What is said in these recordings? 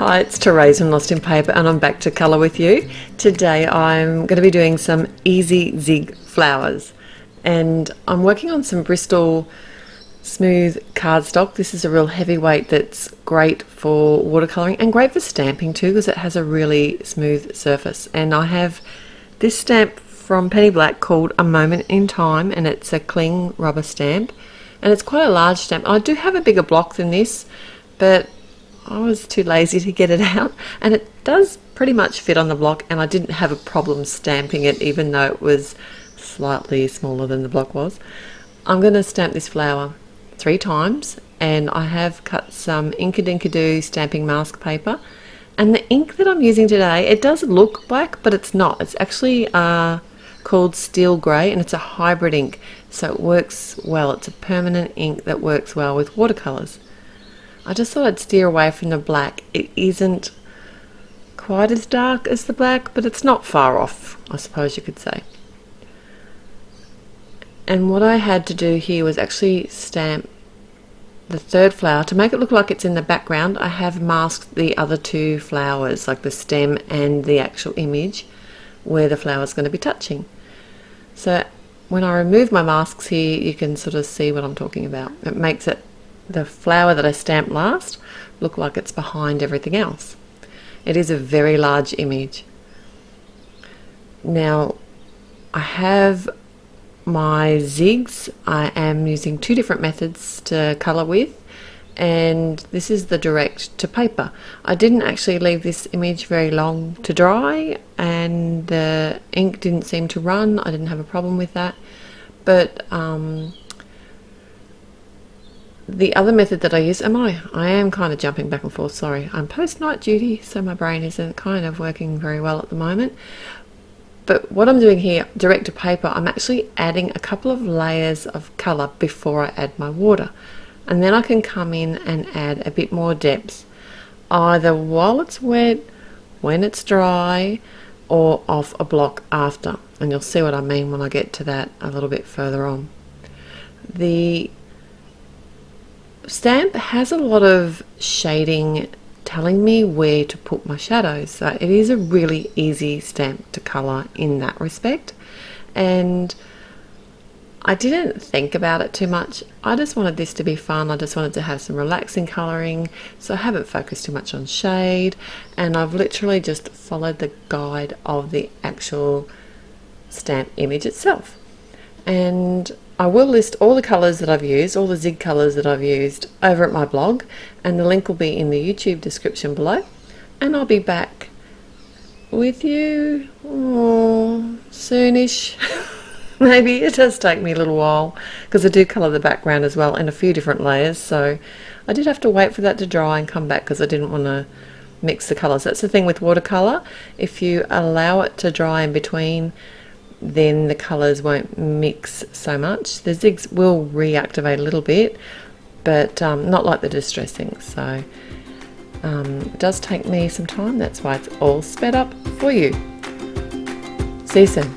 Hi, it's Therese from Lostinpaper and I'm back to colour with you. Today I'm going to be doing some easy Zig Flowers and I'm working on some Bristol smooth cardstock. This is a real heavyweight that's great for watercolouring and great for stamping too because it has a really smooth surface. And I have this stamp from Penny Black called A Moment in Time, and it's a cling rubber stamp and it's quite a large stamp. I do have a bigger block than this, but I was too lazy to get it out, and it does pretty much fit on the block, and I didn't have a problem stamping it even though it was slightly smaller than the block was. I'm going to stamp this flower 3 times, and I have cut some Inkadinkado stamping mask paper, and the ink that I'm using today, it does look black but it's not. It's actually called Steel Grey, and it's a hybrid ink, so it works well. It's a permanent ink that works well with watercolours. I just thought I'd steer away from the black. It isn't quite as dark as the black, but it's not far off, I suppose you could say. And what I had to do here was actually stamp the 3rd flower. To make it look like it's in the background, I have masked the other 2 flowers, like the stem and the actual image where the flower is going to be touching. So when I remove my masks here, you can sort of see what I'm talking about. It makes it, the flower that I stamped last, look like it's behind everything else. It is a very large image. Now I have my zigs. I am using 2 different methods to colour with, and this is the direct to paper. I didn't actually leave this image very long to dry, and the ink didn't seem to run. I didn't have a problem with that, but the other method that I use, I am kind of jumping back and forth, sorry. I'm post-night duty, so my brain isn't kind of working very well at the moment. But what I'm doing here, direct to paper, I'm actually adding a couple of layers of colour before I add my water. And then I can come in and add a bit more depth, either while it's wet, when it's dry, or off a block after. And you'll see what I mean when I get to that a little bit further on. The stamp has a lot of shading telling me where to put my shadows, so it is a really easy stamp to colour in that respect. And I didn't think about it too much. I just wanted this to be fun. I just wanted to have some relaxing colouring, so I haven't focused too much on shade, and I've literally just followed the guide of the actual stamp image itself. And I will list all the colours that I've used, all the Zig colours that I've used over at my blog, and the link will be in the YouTube description below. And I'll be back with you soonish. Maybe it does take me a little while because I do colour the background as well in a few different layers, so I did have to wait for that to dry and come back because I didn't want to mix the colours. That's the thing with watercolour. If you allow it to dry in between, then the colours won't mix so much. The zigs will reactivate a little bit, but not like the distressing. So it does take me some time. That's why it's all sped up for you. See you soon.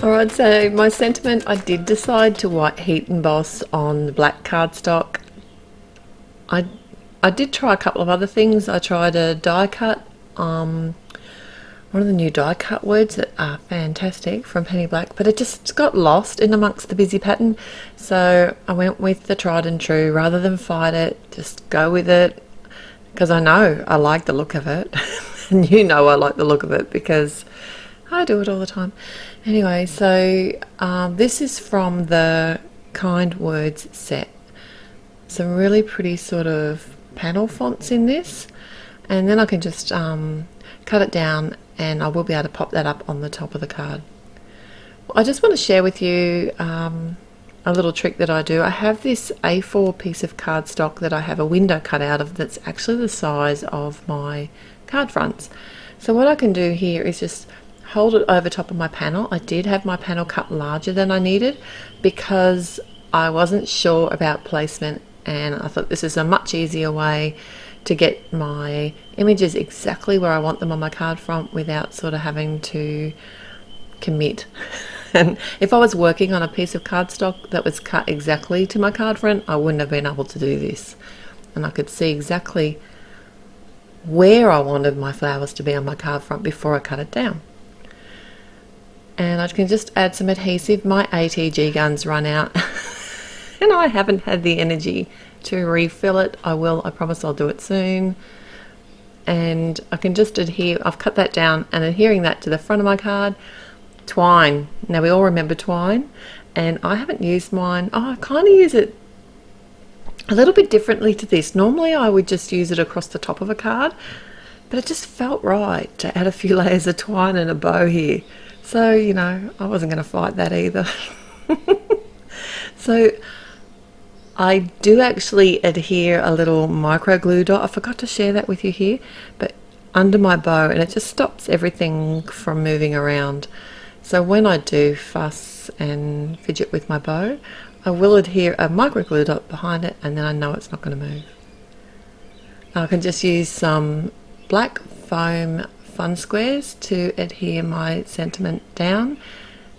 Alright, so my sentiment, I did decide to white heat emboss on the black cardstock. I did try a couple of other things. I tried a die cut, one of the new die cut words that are fantastic from Penny Black, but it just got lost in amongst the busy pattern. So I went with the tried and true rather than fight it, just go with it, because I know I like the look of it. And you know I like the look of it because I do it all the time. Anyway, so this is from the Kind Words set. Some really pretty sort of panel fonts in this, and then I can just cut it down and I will be able to pop that up on the top of the card. I just want to share with you a little trick that I do. I have this A4 piece of cardstock that I have a window cut out of that's actually the size of my card fronts. So what I can do here is just hold it over top of my panel. I did have my panel cut larger than I needed because I wasn't sure about placement, and I thought this is a much easier way to get my images exactly where I want them on my card front without sort of having to commit. And if I was working on a piece of cardstock that was cut exactly to my card front, I wouldn't have been able to do this, and I could see exactly where I wanted my flowers to be on my card front before I cut it down. And I can just add some adhesive. My ATG gun's run out and I haven't had the energy to refill it. I will, I promise I'll do it soon. And I can just adhere, I've cut that down and adhering that to the front of my card. Twine, now we all remember twine, and I haven't used mine. I kind of use it a little bit differently to this. Normally I would just use it across the top of a card, but it just felt right to add a few layers of twine and a bow here. So, you know, I wasn't going to fight that either. So I do actually adhere a little micro glue dot. I forgot to share that with you here, but under my bow, and it just stops everything from moving around. So when I do fuss and fidget with my bow, I will adhere a micro glue dot behind it, and then I know it's not going to move. I can just use some black foam fun squares to adhere my sentiment down,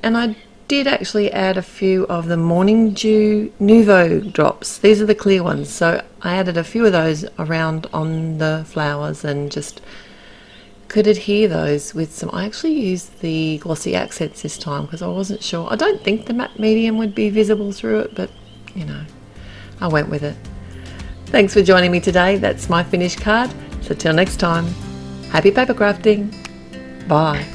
and I did actually add a few of the Morning Dew Nouveau drops. These are the clear ones, so I added a few of those around on the flowers and just could adhere those with some. I actually used the glossy accents this time because I wasn't sure. I don't think the matte medium would be visible through it, but you know, I went with it. Thanks for joining me today. That's my finished card. So till next time, happy paper crafting. Bye.